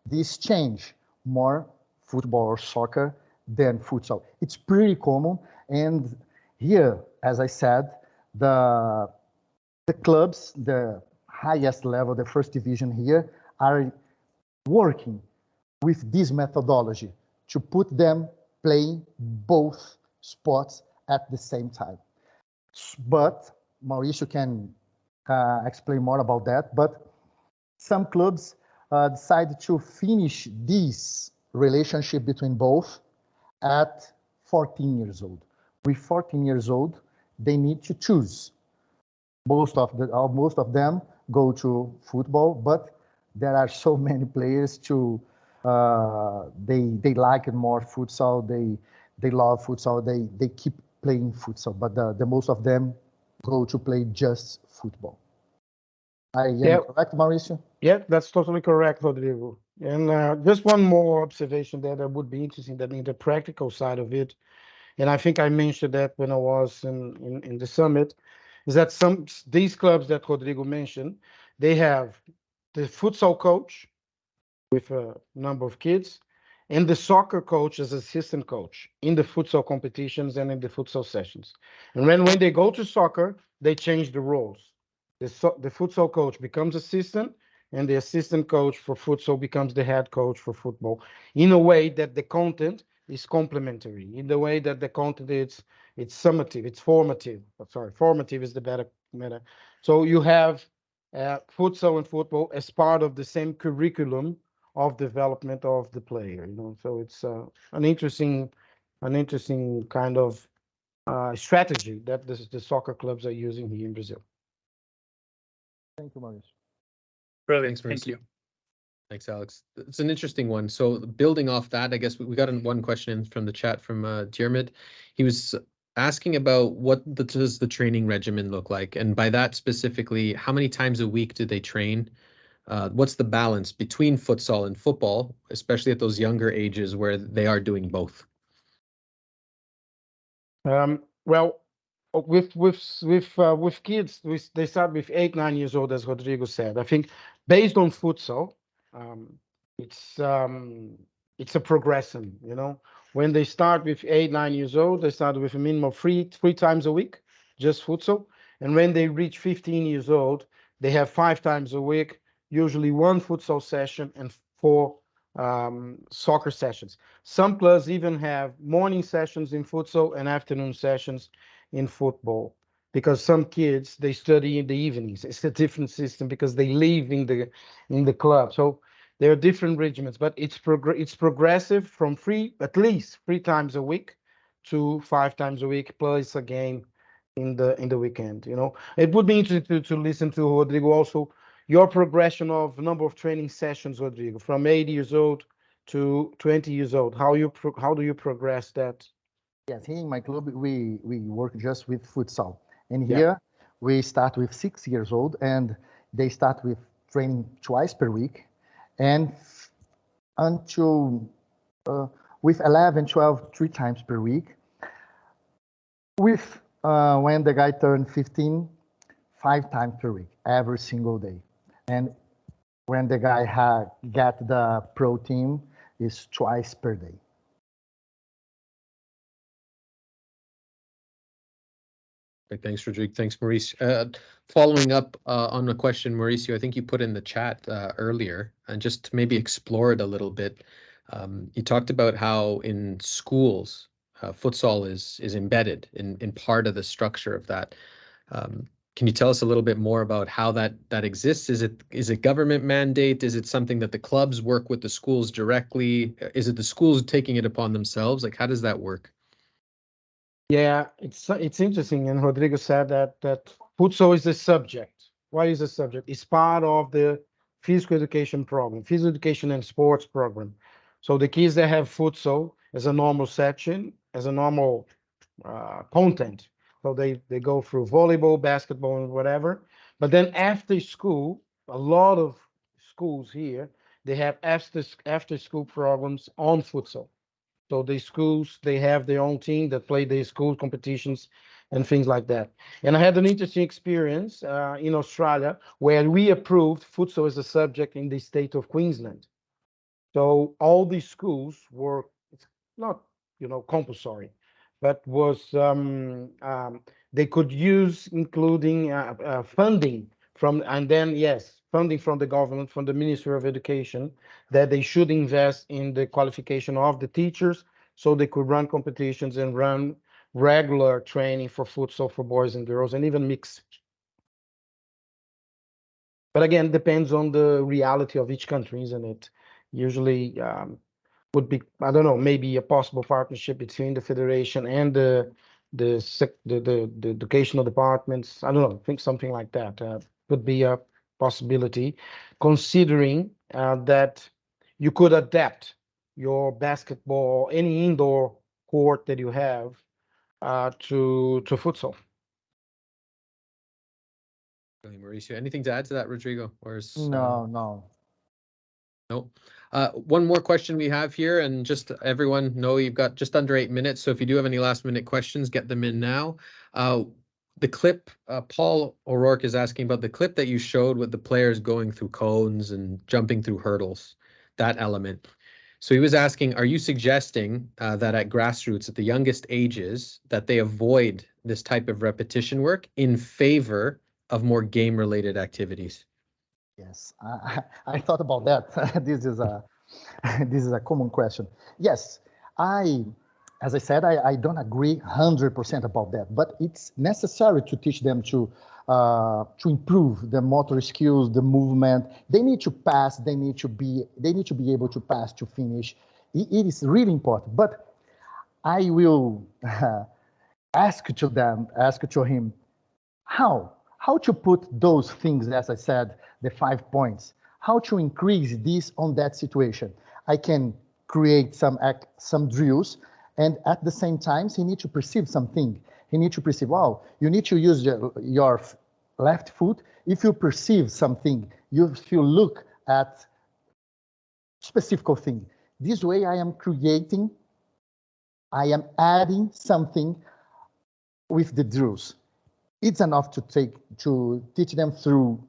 this change, more football or soccer than futsal. It's pretty common. And here, as I said, the clubs, the highest level, the first division here, are working with this methodology to put them playing both sports at the same time. But Mauricio can explain more about that, but some clubs decide to finish this relationship between both at 14 years old. With 14 years old, they need to choose. Most of them go to football, but there are so many players they like it more futsal. They love futsal. They keep playing futsal, but the most of them go to play just football. I am correct, Mauricio? Yeah, that's totally correct, Rodrigo. And just one more observation that would be interesting, that in the practical side of it, and I think I mentioned that when I was in the summit, is that these clubs that Rodrigo mentioned, they have the futsal coach with a number of kids, and the soccer coach as assistant coach in the futsal competitions and in the futsal sessions. And when they go to soccer, they change the roles. The futsal coach becomes assistant, and the assistant coach for futsal becomes the head coach for football, in a way that the content is complementary, in the way that the content it's summative, it's formative. Sorry, formative is the better. So you have futsal and football as part of the same curriculum of development of the player. So it's an interesting kind of strategy that the soccer clubs are using here in Brazil. Thank you, Mauricio. Brilliant. Thanks, Thank you. Thanks, Alex. It's an interesting one. So building off that, I guess we got one question from the chat from Diarmid. He was asking about what does the training regimen look like? And by that specifically, how many times a week do they train? What's the balance between futsal and football, especially at those younger ages where they are doing both? Well, with kids, they start with 8, 9 years old, as Rodrigo said. I think based on futsal, it's a progression. When they start with 8, 9 years old, they start with a minimum of three times a week, just futsal. And when they reach 15 years old, they have 5 times a week, usually 1 futsal session and 4 soccer sessions. Some clubs even have morning sessions in futsal and afternoon sessions in football, because some kids, they study in the evenings. It's a different system because they live in the club. So there are different regimens, but it's progressive from at least 3 times a week to 5 times a week, plus a game in the weekend. It would be interesting to listen to Rodrigo also, your progression of number of training sessions, Rodrigo, from 8 years old to 20 years old. How do you progress that? Yes, here in my club, we work just with futsal. And here we start with 6 years old, and they start with training twice per week. And until with 11, 12, 3 times per week. With when the guy turned 15, 5 times per week, every single day. And when the guy got the pro team, is twice per day. Thanks, Rodrigo. Thanks, Maurice. Following up on a question, Mauricio, I think you put in the chat earlier, and just to maybe explore it a little bit. You talked about how in schools, futsal is embedded in part of the structure of that. Can you tell us a little bit more about how that exists? Is it government mandate? Is it something that the clubs work with the schools directly? Is it the schools taking it upon themselves? Like, how does that work? Yeah, it's interesting. And Rodrigo said that futsal is the subject. What is the subject? It's part of the physical education program, physical education and sports program. So the kids that have futsal as a normal section, as a normal content. So they go through volleyball, basketball, and whatever. But then after school, a lot of schools here, they have after school programs on futsal. So the schools, they have their own team that play their school competitions and things like that. And I had an interesting experience in Australia where we approved futsal as a subject in the state of Queensland. So all these schools were, it's not, compulsory, but was they could use including funding from, and then yes, funding from the government, from the Ministry of Education, that they should invest in the qualification of the teachers so they could run competitions and run regular training for futsal for boys and girls and even mix. But again, depends on the reality of each country, isn't it? Usually would be, I don't know, maybe a possible partnership between the federation and the educational departments. I don't know, I think something like that could be a possibility, considering that you could adapt your basketball, any indoor court that you have to futsal. Mauricio, anything to add to that, Rodrigo? Or is, No. no. One more question we have here, and just everyone know you've got just under 8 minutes. So if you do have any last minute questions, get them in now. The clip, Paul O'Rourke is asking about the clip that you showed with the players going through cones and jumping through hurdles, that element. So he was asking, are you suggesting that at Grassroots, at the youngest ages, that they avoid this type of repetition work in favor of more game-related activities? Yes, I thought about that. This is a common question. Yes, as I said, I don't agree 100% about that, but it's necessary to teach them to improve the motor skills, the movement. They need to pass. They need to be able to pass to finish. It is really important. But I will ask to him how to put those things, as I said, the 5 points, how to increase this on that situation. I can create some drills, and at the same time, he needs to perceive something. He needs to perceive, wow, you need to use your left foot. If you perceive something, if you look at specific thing. This way I am adding something with the drills. It's enough to teach them through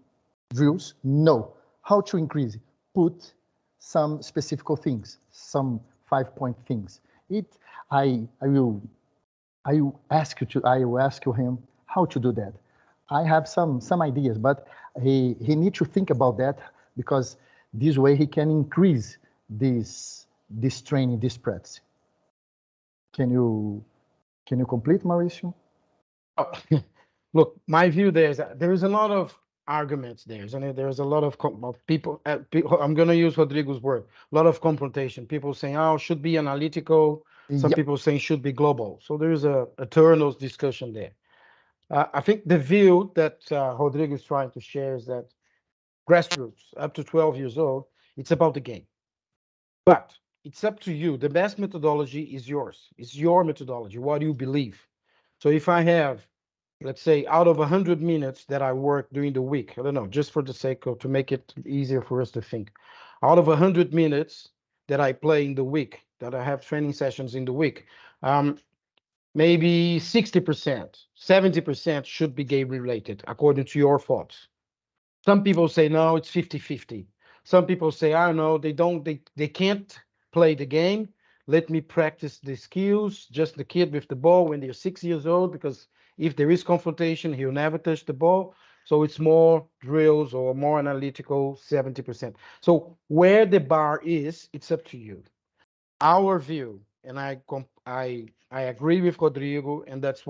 drills? No. How to increase? Put some specific things, some 5-point things. I will ask him how to do that. I have some ideas, but he needs to think about that, because this way he can increase this training, this practice. Can you complete, Mauricio? Oh, look, my view there is a lot of arguments there, and there's a lot of people. I'm going to use Rodrigo's word. A lot of confrontation. People saying, "Oh, should be analytical." Some people saying should be global. So there is a eternal discussion there. I think the view that Rodrigo is trying to share is that grassroots, up to 12 years old, it's about the game. But it's up to you. The best methodology is yours. It's your methodology, what you believe. So if I have, let's say, out of 100 minutes that I work during the week, I don't know, just for the sake of, to make it easier for us to think, out of 100 minutes that I play in the week, that I have training sessions in the week, maybe 60%, 70% should be game related, according to your thoughts. Some people say, no, it's 50-50. Some people say, I don't know, they can't play the game. Let me practice the skills, just the kid with the ball when they're 6 years old, because if there is confrontation, he'll never touch the ball. So it's more drills or more analytical, 70%. So where the bar is, it's up to you. Our view, and I agree with Rodrigo, and that's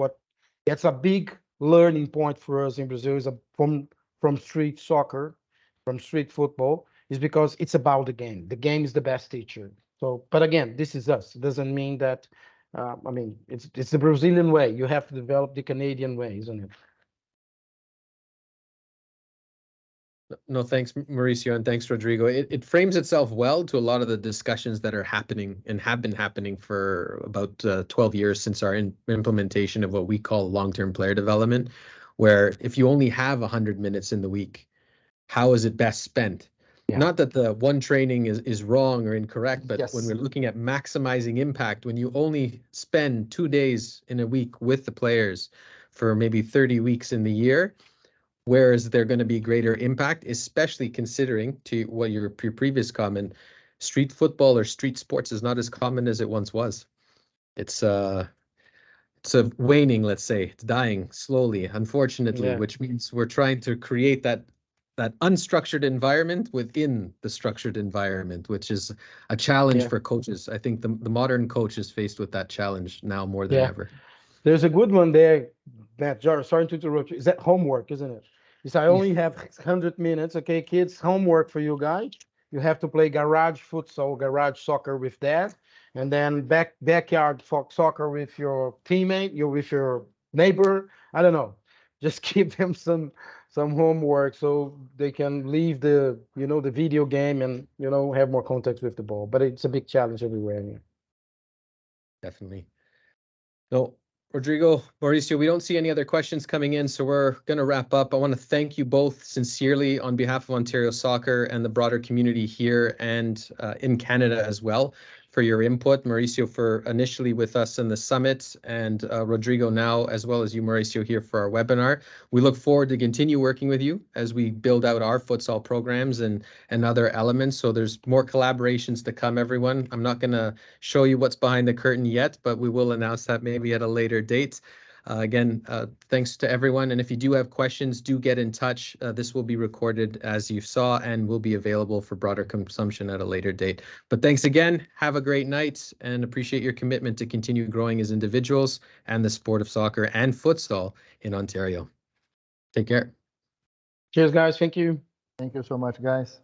a big learning point for us in Brazil, is from street soccer, from street football, is because it's about the game. The game is the best teacher. So, but again, this is us. It doesn't mean that. I mean, it's the Brazilian way. You have to develop the Canadian way, isn't it? No, thanks, Mauricio, and thanks, Rodrigo. It frames itself well to a lot of the discussions that are happening and have been happening for about 12 years since our implementation of what we call long-term player development, where if you only have 100 minutes in the week, how is it best spent? Yeah. Not that the one training is wrong or incorrect, but yes, when we're looking at maximizing impact, when you only spend 2 days in a week with the players for maybe 30 weeks in the year, where is there going to be greater impact, especially considering, to what your previous comment, street football or street sports is not as common as it once was. It's a waning, let's say. It's dying slowly, unfortunately, yeah, which means we're trying to create that unstructured environment within the structured environment, which is a challenge, yeah, for coaches. I think the modern coach is faced with that challenge now more than, yeah, ever. There's a good one there, Matt. Sorry to interrupt you. Is that homework, isn't it? Is I only have 100 minutes. Okay, kids, homework for you guys. You have to play garage futsal, garage soccer with dad, and then backyard soccer with your teammate, with your neighbor. I don't know. Just give them some homework so they can leave the the video game and have more contact with the ball. But it's a big challenge everywhere. Yeah. Definitely. No. Rodrigo, Mauricio, we don't see any other questions coming in, so we're going to wrap up. I want to thank you both sincerely on behalf of Ontario Soccer and the broader community here and in Canada as well for your input. Mauricio for initially with us in the summit, and Rodrigo now, as well as you, Mauricio, here for our webinar. We look forward to continue working with you as we build out our futsal programs and other elements. So there's more collaborations to come, everyone. I'm not going to show you what's behind the curtain yet, but we will announce that maybe at a later date. Again, thanks to everyone. And if you do have questions, do get in touch. This will be recorded as you saw and will be available for broader consumption at a later date. But thanks again. Have a great night and appreciate your commitment to continue growing as individuals and the sport of soccer and futsal in Ontario. Take care. Cheers, guys. Thank you. Thank you so much, guys.